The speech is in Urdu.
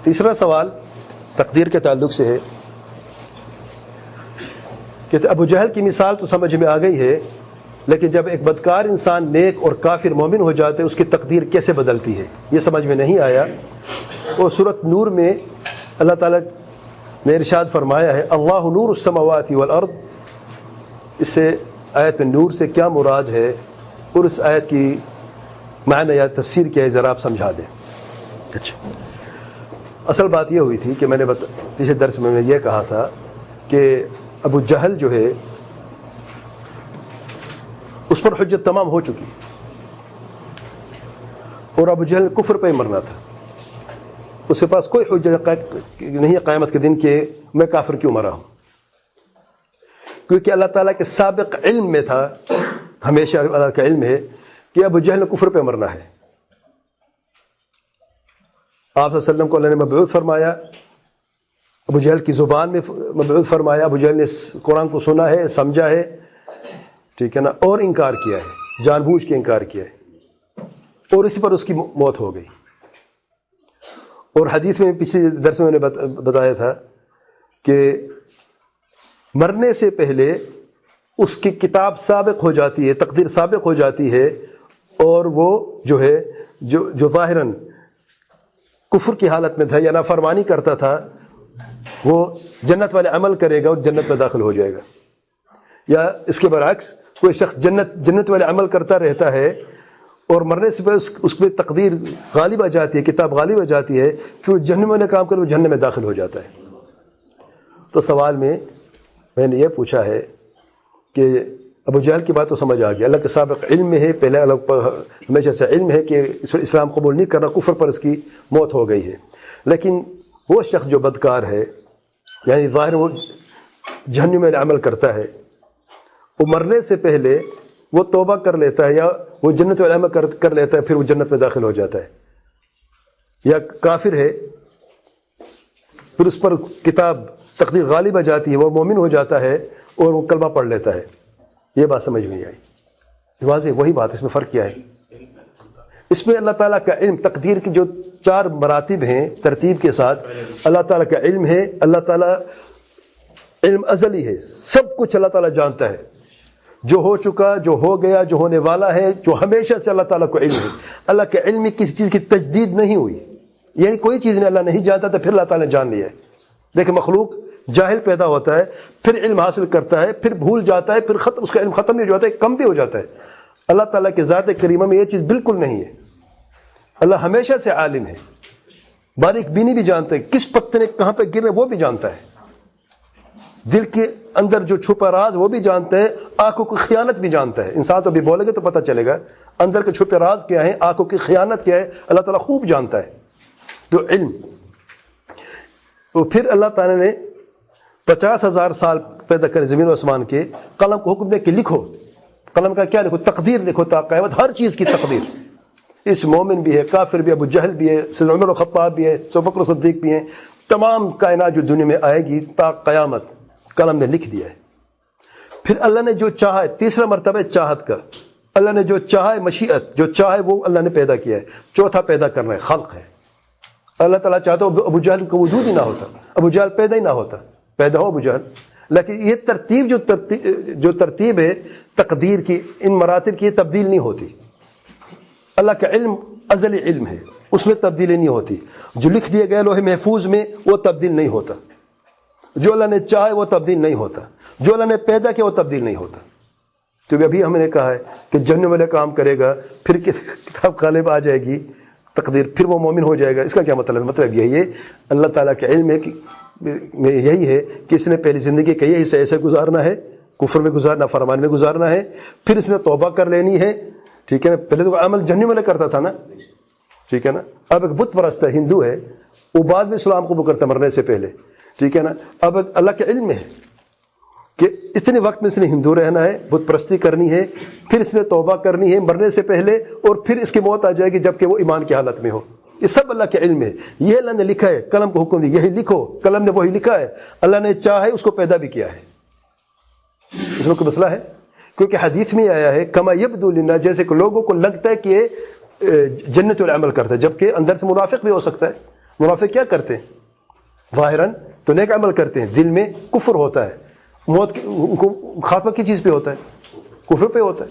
تیسرا سوال تقدیر کے تعلق سے ہے کہ ابو جہل کی مثال تو سمجھ میں آ گئی ہے، لیکن جب ایک بدکار انسان نیک اور کافر مومن ہو جاتے ہیں اس کی تقدیر کیسے بدلتی ہے یہ سمجھ میں نہیں آیا۔ اور سورۃ نور میں اللہ تعالیٰ نے ارشاد فرمایا ہے اللہ نور السماوات والارض، اس سے آیت میں نور سے کیا مراد ہے اور اس آیت کی معنی یا تفسیر کیا ہے ذرا آپ سمجھا دیں۔ اچھا، اصل بات یہ ہوئی تھی کہ میں نے پچھلے درس میں یہ کہا تھا کہ ابو جہل جو ہے اس پر حجت تمام ہو چکی اور ابو جہل کفر پہ ہی مرنا تھا، اس کے پاس کوئی حجت نہیں ہے قیامت کے دن کہ میں کافر کیوں مرا ہوں، کیونکہ اللہ تعالیٰ کے سابق علم میں تھا، ہمیشہ اللہ کا علم ہے کہ ابو جہل کفر پہ مرنا ہے۔ آپ صلی اللہ علیہ وسلم کو اللہ نے مبعوث فرمایا، ابو جہل کی زبان میں مبعوث فرمایا، ابو جہل نے قرآن کو سنا ہے، سمجھا ہے، ٹھیک ہے نا، اور انکار کیا ہے، جان بوجھ کے انکار کیا ہے، اور اسی پر اس کی موت ہو گئی۔ اور حدیث میں پچھلے درس میں نے بتایا تھا کہ مرنے سے پہلے اس کی کتاب سابق ہو جاتی ہے، تقدیر سابق ہو جاتی ہے، اور وہ جو ہے جو ظاہراً کفر کی حالت میں تھا یا نافرمانی کرتا تھا وہ جنت والے عمل کرے گا اور جنت میں داخل ہو جائے گا، یا اس کے برعکس کوئی شخص جنت والے عمل کرتا رہتا ہے اور مرنے سے پہلے اس پہ تقدیر غالب آ جاتی ہے، کتاب غالب آ جاتی ہے، پھر جہنم والے کام کرے وہ جہنم میں داخل ہو جاتا ہے۔ تو سوال میں نے یہ پوچھا ہے کہ ابو جہل کی بات تو سمجھ آ گیا، اللہ کے سابق علم میں ہے، پہلے اللہ ہمیشہ سے علم ہے کہ اس پر اسلام قبول نہیں کرنا، کفر پر اس کی موت ہو گئی ہے، لیکن وہ شخص جو بدکار ہے یعنی ظاہر وہ جہنم میں عمل کرتا ہے، وہ مرنے سے پہلے وہ توبہ کر لیتا ہے یا وہ جنت والے عمل کر لیتا ہے، پھر وہ جنت میں داخل ہو جاتا ہے، یا کافر ہے پھر اس پر کتاب تقدیر غالب آ جاتی ہے، وہ مومن ہو جاتا ہے اور وہ کلمہ پڑھ لیتا ہے۔ یہ بات سمجھ میں نہیں آئی، واضح وہی بات، اس میں فرق کیا ہے؟ اس میں اللہ تعالیٰ کا علم، تقدیر کی جو 4 مراتب ہیں ترتیب کے ساتھ اللہ تعالیٰ کا علم ہے، اللہ تعالیٰ علم ازلی ہے، سب کچھ اللہ تعالیٰ جانتا ہے، جو ہو چکا، جو ہو گیا، جو ہونے والا ہے، جو ہمیشہ سے اللہ تعالیٰ کو علم ہے۔ اللہ کے علم میں کسی چیز کی تجدید نہیں ہوئی، یعنی کوئی چیز نہیں اللہ نہیں جانتا تھا پھر اللہ تعالیٰ نے جان لیا ہے۔ دیکھیں مخلوق جاہل پیدا ہوتا ہے، پھر علم حاصل کرتا ہے، پھر بھول جاتا ہے، پھر اس کا علم ختم بھی ہو جاتا ہے، کم بھی ہو جاتا ہے۔ اللہ تعالیٰ کے ذات کریمہ میں یہ چیز بالکل نہیں ہے، اللہ ہمیشہ سے عالم ہے، باریک بینی بھی جانتا ہے، کس پتے نے کہاں پہ گرنا وہ بھی جانتا ہے، دل کے اندر جو چھپا راز وہ بھی جانتا ہے، آنکھوں کی خیانت بھی جانتا ہے۔ انسان تو ابھی بولے گا تو پتہ چلے گا اندر کے چھپے راز کیا ہیں، آنکھوں کی خیانت کیا ہے، اللہ تعالیٰ خوب جانتا ہے۔ تو علم، اور پھر اللہ تعالیٰ نے 50,000 سال پیدا کرے زمین و آسمان کے، قلم کو حکم دے کہ لکھو، قلم کا کیا لکھو؟ تقدیر لکھو، تا قیامت ہر چیز کی تقدیر، اس مومن بھی ہے، کافر بھی ہے، ابو جہل بھی ہے، سیدنا عمر الخطاب بھی ہے، ابو بکر صدیق بھی ہیں، تمام کائنات جو دنیا میں آئے گی تا قیامت قلم نے لکھ دیا ہے۔ پھر اللہ نے جو چاہا ہے، تیسرا مرتبہ چاہت کا، اللہ نے جو چاہا ہے، مشیت جو چاہے وہ اللہ نے پیدا کیا ہے۔ چوتھا پیدا کرنا ہے، خلق ہے، اللہ تعالیٰ چاہتا ہو ابو جہل کا وجود ہی نہ ہوتا، ابو جہل پیدا ہی نہ ہوتا، پیدا ہو ابو جہل، لیکن یہ ترتیب جو ترتیب ہے تقدیر کی، ان مراتب کی تبدیل نہیں ہوتی۔ اللہ کا علم ازلی علم ہے، اس میں تبدیلی نہیں ہوتی، جو لکھ دیا گیا لوح محفوظ میں وہ تبدیل نہیں ہوتا، جو اللہ نے چاہے وہ تبدیل نہیں ہوتا، جو اللہ نے پیدا کیا وہ تبدیل نہیں ہوتا۔ تو ابھی ہم نے کہا ہے کہ جنت والے کام کرے گا، پھر کتاب غالب آ جائے گی تقدیر، پھر وہ مومن ہو جائے گا۔ اس کا کیا مطلب ہے؟ مطلب یہی ہے اللہ تعالیٰ کے علم میں یہی ہے کہ اس نے پہلی زندگی کا یہ حصہ ایسے گزارنا ہے، کفر میں گزارنا، فرمان میں گزارنا ہے، پھر اس نے توبہ کر لینی ہے، ٹھیک ہے نا۔ پہلے تو عمل جہنم والے کرتا تھا نا، ٹھیک ہے نا۔ اب ایک بت پرست ہے، ہندو ہے، وہ بعد میں اسلام قبول کرتا مرنے سے پہلے، ٹھیک ہے نا۔ اب اللہ کے علم میں ہے کہ اتنے وقت میں اس نے ہندو رہنا ہے، بت پرستی کرنی ہے، پھر اس نے توبہ کرنی ہے مرنے سے پہلے، اور پھر اس کی موت آ جائے گی جبکہ وہ ایمان کی حالت میں ہو۔ یہ سب اللہ کے علم ہے، یہ اللہ نے لکھا ہے، قلم کو حکم دی یہی لکھو، قلم نے وہی لکھا ہے، اللہ نے چاہے اس کو پیدا بھی کیا ہے۔ اس میں کوئی مسئلہ ہے؟ کیونکہ حدیث میں آیا ہے کما یبدو للناس، جیسے کہ لوگوں کو لگتا ہے کہ یہ جنت والعمل کرتا ہے، جبکہ اندر سے منافق بھی ہو سکتا ہے، منافق کیا کرتے ہیں؟ ظاہراً تو نیک عمل کرتے ہیں، دل میں کفر ہوتا ہے، موت ان کو خاتمہ کی چیز پہ ہوتا ہے، کفر پہ ہوتا ہے.